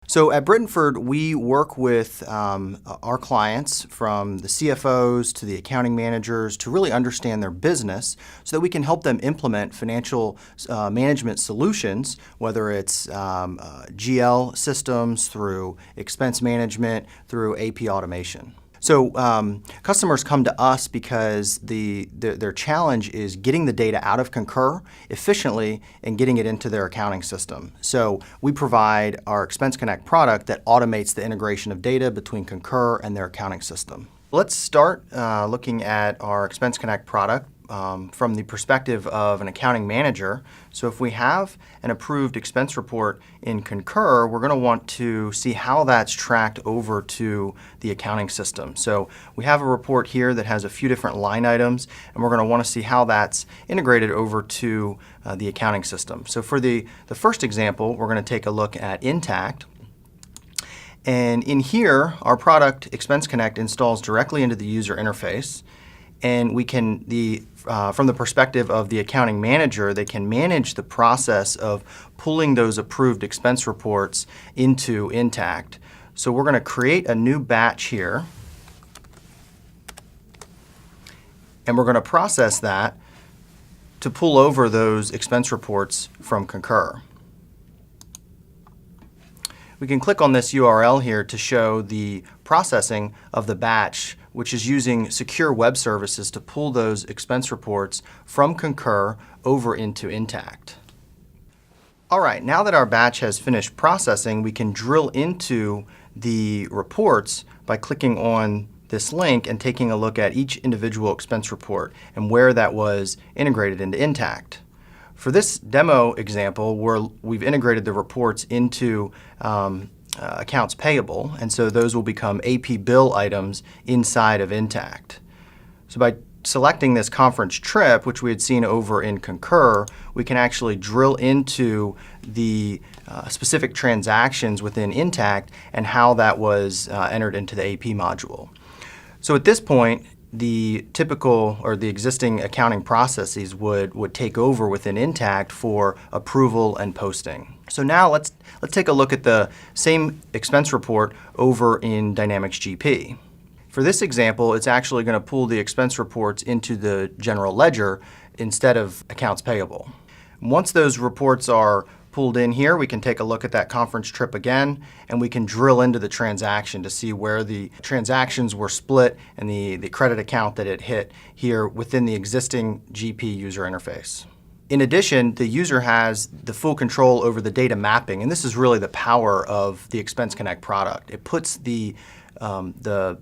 So at Brittenford, we work with our clients, from the CFOs to the accounting managers, to really understand their business so that we can help them implement financial management solutions, whether it's GL systems, through expense management, through AP automation. So customers come to us because their challenge is getting the data out of Concur efficiently and getting it into their accounting system. So we provide our ExpenseConnect product that automates the integration of data between Concur and their accounting system. Let's start looking at our ExpenseConnect product from the perspective of an accounting manager. So if we have an approved expense report in Concur, we're going to want to see how that's tracked over to the accounting system. So we have a report here that has a few different line items, and we're going to want to see how that's integrated over to the accounting system. So for the first example, we're going to take a look at Intact. And in here, our product, ExpenseConnect, installs directly into the user interface. And we can, from the perspective of the accounting manager, they can manage the process of pulling those approved expense reports into Intact. So we're going to create a new batch here, and we're going to process that to pull over those expense reports from Concur. We can click on this URL here to show the processing of the batch, which is using secure web services to pull those expense reports from Concur over into Intact. All right, now that our batch has finished processing, we can drill into the reports by clicking on this link and taking a look at each individual expense report and where that was integrated into Intact. For this demo example, we've integrated the reports into accounts payable, and so those will become AP bill items inside of Intact. So by selecting this conference trip, which we had seen over in Concur, we can actually drill into the specific transactions within Intact and how that was entered into the AP module. So at this point, the typical or the existing accounting processes would take over within Intact for approval and posting. So now let's take a look at the same expense report over in Dynamics GP. For this example, it's actually going to pull the expense reports into the general ledger instead of accounts payable. Once those reports are pulled in here, we can take a look at that conference trip again, and we can drill into the transaction to see where the transactions were split and the credit account that it hit here within the existing GP user interface. In addition, the user has the full control over the data mapping, and this is really the power of the ExpenseConnect product. It puts the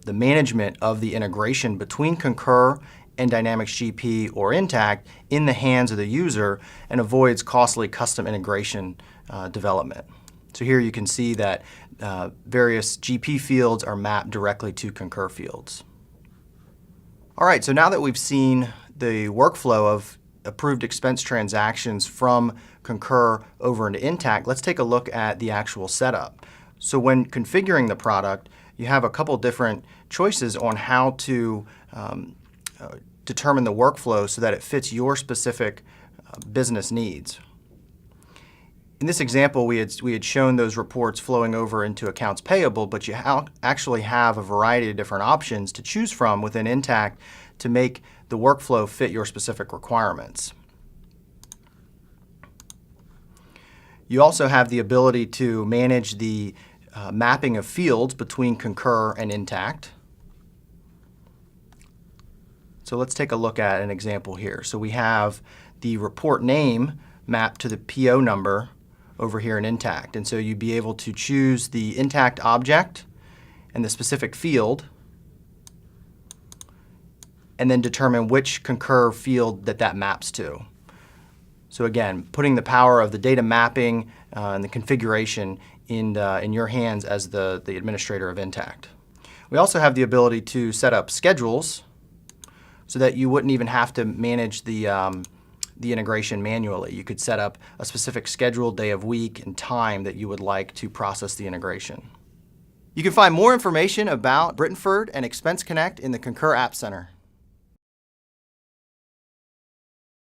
management of the integration between Concur and Dynamics GP or Intact in the hands of the user and avoids costly custom integration development. So here you can see that various GP fields are mapped directly to Concur fields. All right, so now that we've seen the workflow of approved expense transactions from Concur over into Intact, let's take a look at the actual setup. So when configuring the product, you have a couple different choices on how to determine the workflow so that it fits your specific business needs. In this example, we had shown those reports flowing over into accounts payable, but you actually have a variety of different options to choose from within Intact to make the workflow fit your specific requirements. You also have the ability to manage the mapping of fields between Concur and Intact. So let's take a look at an example here. So we have the report name mapped to the PO number over here in Intact. And so you'd be able to choose the Intact object and the specific field, and then determine which Concur field that maps to. So again, putting the power of the data mapping and the configuration in your hands as the administrator of Intact. We also have the ability to set up schedules so that you wouldn't even have to manage the integration manually. You could set up a specific schedule, day of week, and time that you would like to process the integration. You can find more information about Brittenford and ExpenseConnect in the Concur App Center.